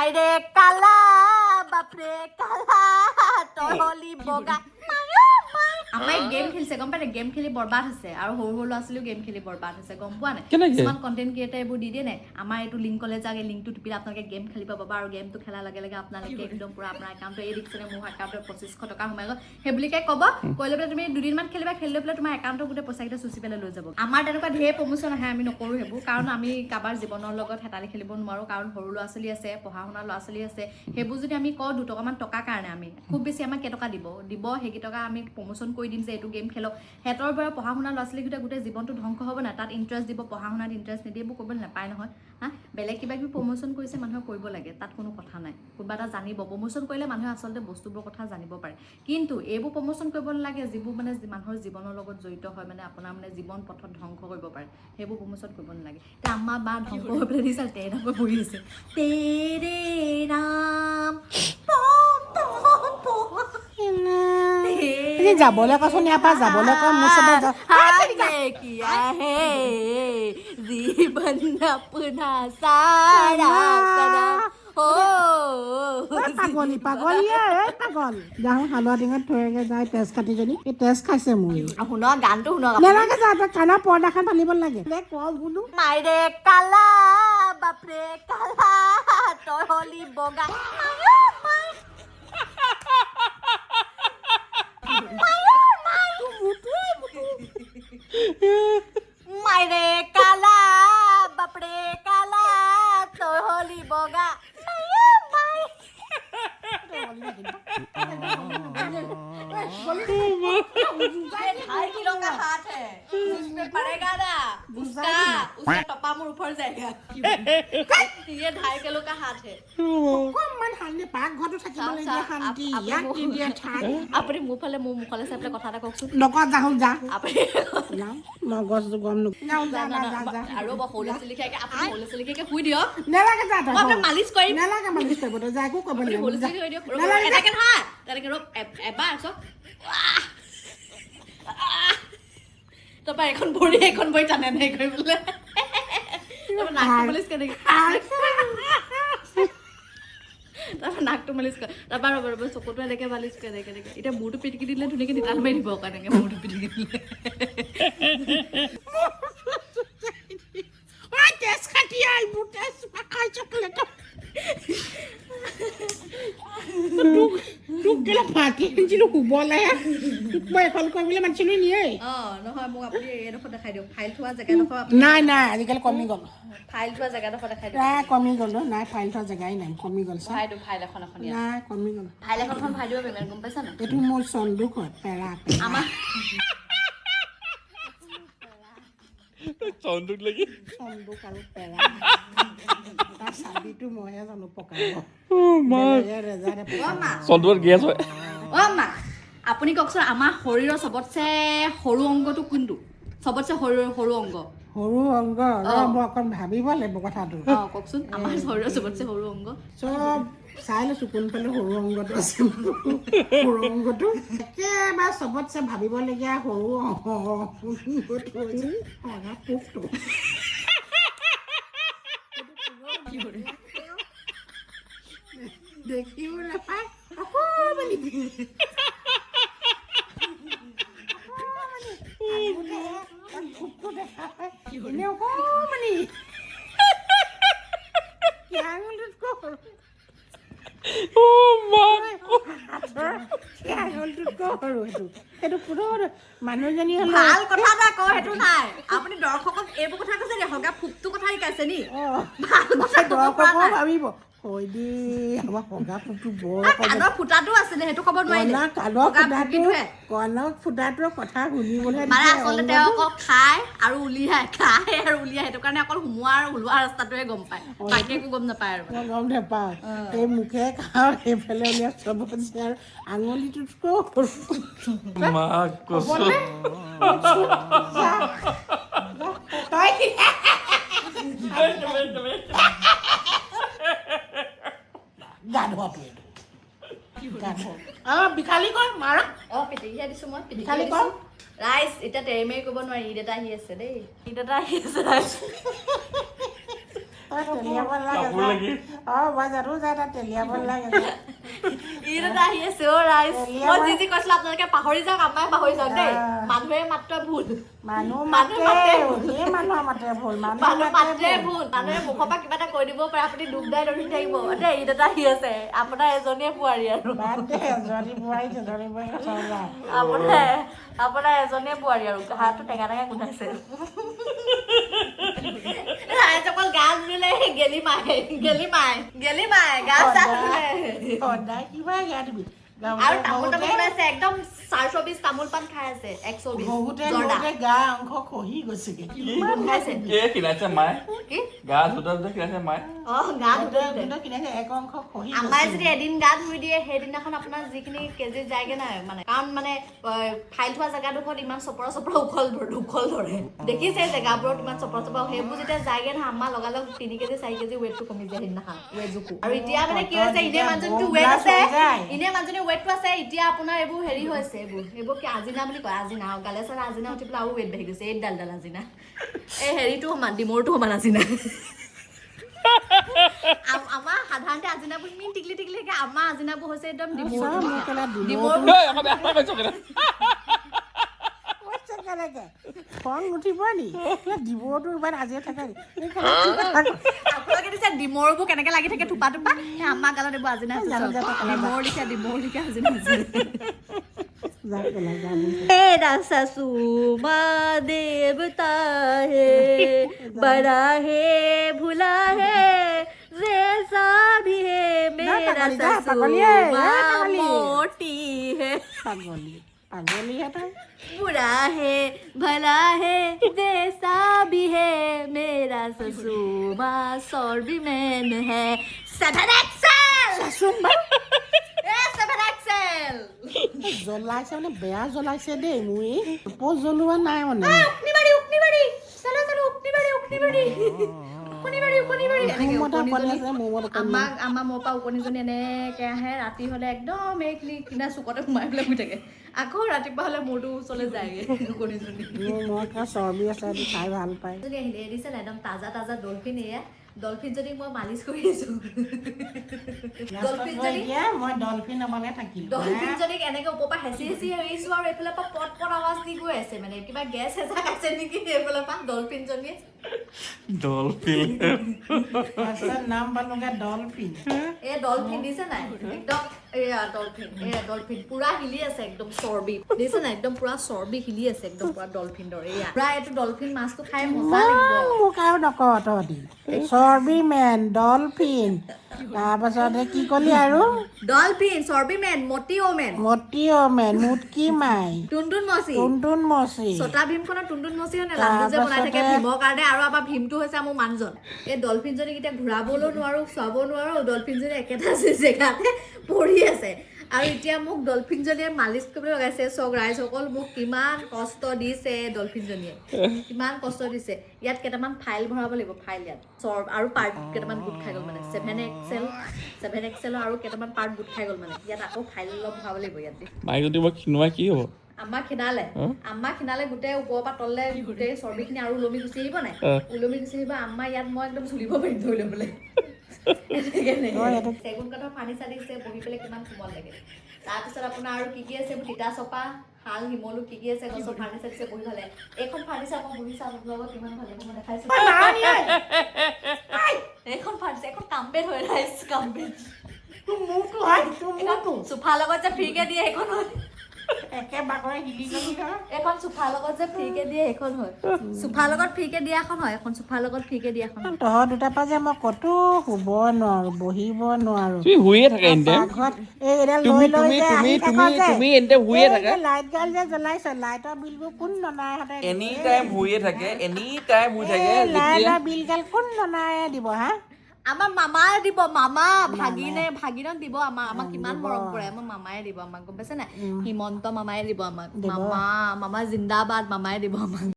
মাইৰে কালা বাপৰে কালা তহলি বগা আমাৰ গেম খেলিছে গম পাই গেম খেলি বৰবাদ হৈছে আৰু সৰু সৰু ল'ৰা ছোৱালীও গেম খেলি বৰবাদ হৈছে গম পোৱা নাই কিছুমান কন্টেন্ট ক্ৰিয়েটাৰ এইবোৰ দি দিয়ে নাই আমাৰ এইটো লিংকলৈ যাগে লিংকটো টিপিলে আপোনালোকে গেম খেলিব পাবা আৰু গেমটো খেলাৰ লগে লগে আপোনালোকে একদম পুৰা আপোনাৰ একাউণ্টটো এই দিছিলে মোৰ একাউণ্টত 2500 টকা সোমাই গ'ল সেইবুলিকে ক'ব কৈ লৈ পেলাই তুমি দুদিনমান খেলিবা খেলি লৈ পেলাই তোমাৰ একাউণ্টৰ গোটেই পইচাকেইটা চুচি পেলাই লৈ যাব আমাৰ তেনেকুৱা ঢেৰ প্ৰমোচন আহে আমি নকৰোঁ সেইবোৰ কাৰণ আমি কাৰোবাৰ জীৱনৰ লগত হেতালি খেলিব নোৱাৰোঁ কাৰণ সৰু ল'ৰা ছোৱালী আছে পঢ়া শুনা ল'ৰা ছোৱালী আছে সেইবোৰ যদি আমি কওঁ 2 টকামান টকাৰ কাৰণে আমি খুব বেছি আমাক কেইটকা দিব সেইকেইটকা আমি প্ৰমোচন কৰি দিম যে এইটো গেম খেলক হেতৰ পৰা পঢ়া শুনা ল'ৰা ছোৱালীকেইটা গোটেই জীৱনটো ধ্বংস হ'ব না তাত ইণ্টাৰেষ্ট দিব পঢ়া শুনাত ইণ্টাৰেষ্ট নিদিয়ে এইবোৰ কৰিব নাপায় নহয় হা বেলেগ কিবা কিবি প্ৰমোচন কৰিছে মানুহে কৰিব লাগে তাত কোনো কথা নাই কোনোবা এটা জানিব প্ৰমোচন কৰিলে মানুহে আচলতে বস্তুবোৰৰ কথা জানিব পাৰে কিন্তু এইবোৰ প্ৰমোচন কৰিব নালাগে যিবোৰ মানে মানুহৰ জীৱনৰ লগত জড়িত হয় মানে আপোনাৰ মানে জীৱন পথত ধ্বংস কৰিব পাৰে সেইবোৰ প্ৰমোচন কৰিব নালাগে এতিয়া আমাৰ বা ধ্বংস হৈ পেলাই দিছে তেনেকৈ বহি আছে তেৰে নাম যাবলৈ কৈছোন ইয়াৰ পৰা যাবলৈ কৈ মোৰ চবে किया है जीवन अपना सारा सदा हो পাগলী পাগল যাওঁ হালোৱা টিঙত থৈগে যায় তেজ কাটিজনী এই তেজ খাইছে মোৰ শুন গানটো শুন নেলাগে যা তই কাণৰ পৰ্দাখন টানিব লাগে ক বোলো মাইৰে কালা বাপৰে কালা তহলি বগা মাইৰে কালা বাপৰে কালা তহলি বগা ढाई किलो का हाथ है उसमें पड़ेगा ना उसका टप्पा मुड़ ऊपर जाएगा ये 2.5 किलो का हाथ है আপুনি মোৰ ফালে চাই পেলাই কথা এটা কওকচোন নকওঁ যাওঁ যা আপুনি মগজটো গম আৰু সৰু ল'ৰা ছোৱালী খাই আপুনি সৰু ল'ৰা ছোৱালী খাই শুই দিয়ক নেলাগে যা তই মই মালিচ কৰিম নেলাগে মালিচ কৰিব তই যা একো কৰিব সৰু ল'ৰা নালাগে ছোৱালী দিয়ক এনেকে নহয় তেনেকে ৰ'ব এবাৰ চক তাৰপৰা এখন ভৰি টানে নাই কৰিবলৈ নাকটো মালিচ কৰে তাৰপৰা ৰ'ব চকুটো এনেকে মালিচ কৰে এনেকে এতিয়া মূৰটো পিটিকি দিলে ধুনীয়াকৈ নিতাল মাৰি দিব কাৰণে মূৰটো পিটিকি দিলে নহয় মোক আপুনি এইডোখৰ দেখাই দিয়ক ফাইল থোৱা জেগাডোখৰ নাই আজিকালি কমি গ'ল ফাইল থোৱা জেগাডোখৰ দেখাই দিয়ক নাই কমি গ'ল নাই ফাইল থোৱা জেগাই নাই কমি গ'ল ফাইল এখন নাই কমি গ'ল ফাইল এখন ভাই দিব পাৰিম গম পাইছা নাই এইটো মোৰ চন্দুক হয় পেৰা আমাৰ চন্দুক লাগি চন্দুক আৰু পেৰা তাৰ চাবিটো মইহে জানো পকাব চন্দুকত গেছ হয় অ' মা আপুনি কওকচোন আমাৰ শৰীৰৰ চবতছে সৰু অংগটো কোনটো চবতছে সৰু অংগ সৰু অংগ মই অকণ ভাবিব লাগিব কথাটো কওকচোন আমাৰ শৰীৰৰ চবতছে সৰু অংগ চব চাই লৈছো কোনফালে সৰু অংগটো আছে সৰু অংগটো একেবাৰে চবতছে ভাবিবলগীয়া সৰু পোকটো দেখিও নাপায় অকণমানি পোকটো দেখা পায় এনে অকণমানি মানুহজনী ভাল কথা এটা কওঁ সেইটো নাই আপুনি দৰ্শকক এইবোৰ কথা কৈছে নি হগা ফুকটো কথা শিকাইছে নি দৰ্শকক ভাবিব কৈ দি আমাৰ হগা ফুকটো বৰ কাণৰ ফুটাটো আছিলে সেইটো ক'ব নোৱাৰিলে কণৰ ফুটাটোৰ কথা শুনিবলৈ মানে আচলতে তেওঁ অকল খায় আৰু উলিয়াই সেইটো কাৰণে অকল সোমোৱা আৰু ওলোৱা ৰাস্তাটোৱে গম পায় বাকী একো গম নাপায় আৰু গম নাপাওঁ সেই মুখে খাওঁ সেইফালে উলিয়াই চব আছে আৰু আঙুলিটোতকৈ বিখালী কয় মাৰ পিটিকিহে দিছো মই বিখালী কয় ৰাইচ এতিয়া তেৰেমেৰি ক'ব নোৱাৰি ঈদ এটা আহি আছে দেই ঈদ এটা আহি আছে ৰাইচ তেলিয়াব লাগে মই জানো যে এটা তেলিয়াব লাগে ইটা আহি আছে অ ৰাইজ মই যি কৈছিলো আপোনালোকে পাহৰি যাওক আমাই পাহৰি যাওক দেই মানুহে মাত্ৰ ভুল মানুহ মাতে সেই মানুহৰ মাতে ভুল মানুহ মাতে ভুল মানুহে মুখৰ পৰা কিবা এটা কৈ দিব পাৰে আপুনি দুখ দাই ধৰি থাকিব দেই ইটা আহি আছে আপোনাৰ এজনীয়ে বোৱাৰী আৰু এজনী বোৱাৰী আপোনাৰ এজনীয়ে বোৱাৰী আৰু হাতটো টেঙা টেঙা গোন্ধাইছে ৰাইজ অকল গা ধুলে গেলি মায়ে গা চা সদায় কিবা গা ধুবি আৰু তামোল আছে একদম 420 তামোল পান খাই আছে 120 বহুতে গা অংশ খহি গৈছেগে কিমান খাইছে কিনাইছে মায়ে কি গা ধুতে কিনাইছে মায়ে গা ধুতে কিনাইছে এক অংশ খহি আমাই যদি এদিন গা ধুই দিয়ে সেইদিনাখন আপোনাৰ যিখিনি কেজি যায়গে নাই মানে কাৰণ মানে ফাইল থোৱা জেগাডোখৰত ইমান চপৰা উখল ধৰে দেখিছে জেগাবোৰত ইমান চপৰা সেইবোৰ যেতিয়া যায়গে না আমাৰ লগালগ 3 কেজি 4 কেজি ৱেটটো কমি যায় সেইদিনাখন ৱেট জুকু আৰু এতিয়া মানে কি হৈছে ইনে মানুহজনটো ৱেট আছে ইনে মানুহজনে ৱেটটো আছে এতিয়া আপোনাৰ এইবোৰ হেৰি হৈছে এইবোৰ কি আজিনা বুলি কয় আজিনা গালে চালে আজিনা উঠি পেলাই আৰু ৱেট বাঢ়ি গৈছে এই ডাল আজিনা এই হেৰিটো সমান ডিমৰটো সমান আজিনা আমাৰ সাধাৰণতে আজিনাবোৰ ইমান টিকলি থাকে আমাৰ আজিনাবোৰ হৈছে একদম ডিমৰ খং উঠিব নি ডিমৰটো ইমান আজিয়ে থাকে আপোনালোকে দিছে ডিমৰবোৰ কেনেকে লাগি থাকে থোপা আমাৰ গালত এইবোৰ আজিনা ডিমৰ লিখা আজিনা मेरा ससुमा देवता है बड़ा है भुला है जैसा भी है मेरा ससुमा मोटी है बुरा है भला है जैसा भी है मेरा ससुमा सॉर्बी मैन है 7 एक्सेल জ্বলাইছে মানে বেয়া জ্বলাইছে দেই মই পোজ জ্বলোৱা নাই মানে আমাৰ মোৰ পৰা উপনিজনী এনেকে আহে ৰাতি হলে একদম এই কিনা চুকতে সোমাই পেলাই শুই থাকে আকৌ ৰাতিপুৱা হলে মূৰটো ওচৰলৈ যায়গে উপনিজনী চৰ্বি আছে খাই ভাল পায় আহিলে দিছে না একদম তাজা ডলফিন এয়া ডলফিন যদি মই মালিচ কৰি আছো ডলফিন মানে থাকিল ডলফিন যদি এনেকে ওপৰ পৰা হেঁচি এৰিছো আৰু এইফালে পৰা পট আৱাজ দি গৈ আছে মানে কিবা গেছ হেঁচা আছে নেকি এইফালে পৰা ডলফিন জনীয়ে নাম পালোগে ডলফিন এই ডলফিন দিছে নাই একদম এয়া ডলফিন পুৰা হিলি আছে একদম চৰ্বি দিছে নাই একদম পুৰা চৰ্বি হিলি আছে একদম পুৰা ডলফিন দৰে এয়া পুৰা এইটো ডলফিন মাছটো খাই মজা লাগিব মোক আৰু নকওঁ তহঁতি চৰ্বি মেন ডলফিন তাৰপাছতে কি কলি আৰু ডলফিন চৰ্বি মেন মটিঅ মেন মুটকি মাই টুনটুন মচি ছটা ভীমখনৰ টুনটুন মচি হয় লাডু যে বনাই থাকে ভীমৰ কাৰণে আৰু আমাৰ ভীমটো হৈছে মোৰ মানুহজন এই ডলফিনজনীক এতিয়া ঘূৰাবলৈও নোৱাৰো চুৱাব নোৱাৰো ডলফিনজনী একেটা জেগাতে পৰি আছে আৰু এতিয়া মোক ডলফিনজনীয়ে মালিচ কৰিবলৈ লগাইছে চক ৰাইজসকল মোক কিমান কষ্ট দিছে ডলফিনজনীয়ে কিমান কষ্ট দিছে ইয়াত কেইটামান ফাইল ভৰাব লাগিব ফাইল ইয়াত চৰ্ব আৰু পাৰ্ট কেইটামান গোট খাই গ'ল মানে 7 এক্সেল আৰু কেইটামান পাৰ্ট গোট খাই গ'ল মানে ইয়াত আকৌ ফাইল অলপ ভৰাব লাগিব ইয়াত মাই যদি মই খিনোৱা কি হ'ব আমাক খিনালে গোটেই ওপৰৰ পৰা তললে গোটেই চৰ্বিখিনি আৰু ওলমি গুচি আহিব নাই ওলমি গুচি আহিব আমাৰ ইয়াত মই একদম চুলিব পাৰিম ধৰি ল'বলৈ চেগুন কাঠৰ ফাৰ্নিচাৰ দিছে বহি পেলাই কিমান কোমল লাগে তাৰপিছত আপোনাৰ আৰু কি আছে তিতা চপা শাল শিমলু কি আছে গছৰ ফাৰ্নিচাৰ দিছে বহি ভালে এইখন ফাৰ্নিচাৰ মই বহি চাওঁ লগত কিমান ভাল লাগে মই দেখাইছো এইখন ফাৰ্নিচাৰ এখন কাম্পেট হয় ৰাইজ কাম্পেট চোফাৰ লগত যে ফ্ৰীকে দিয়ে সেইখন হয় এখন চোফাৰ লগত যে ফ্ৰীকে দিয়ে সেইখন হয় চোফাৰ লগত ফ্ৰীকে দিয়া এখন হয় এখন চোফাৰ লগত ফ্ৰীকে দিয়া এখন তহঁত দুটাৰ পৰা যে মই কতো শুব নোৱাৰো বহিব নোৱাৰো তুমি শুইয়ে থাকা এনিটাইম তুমি এনিটাইম শুইয়ে থাকা লাইট গাল যে জ্বলাইছ লাইটৰ বিলবোৰ কোন ননাই হতে এনিটাইম শুইয়ে থাকে এনিটাইম শুই থাকে লাইটৰ বিল গাল কোন ননাই দিব হা আমাৰ মামায়ে দিব মামা ভাগিনক দিব আমাক কিমান মৰম কৰে আমাৰ মামায়ে দিব আমাক গম পাইছে নাই হিমন্ত মামায়ে দিব আমাক মামা জিন্দাবাদ মামায়ে দিব আমাক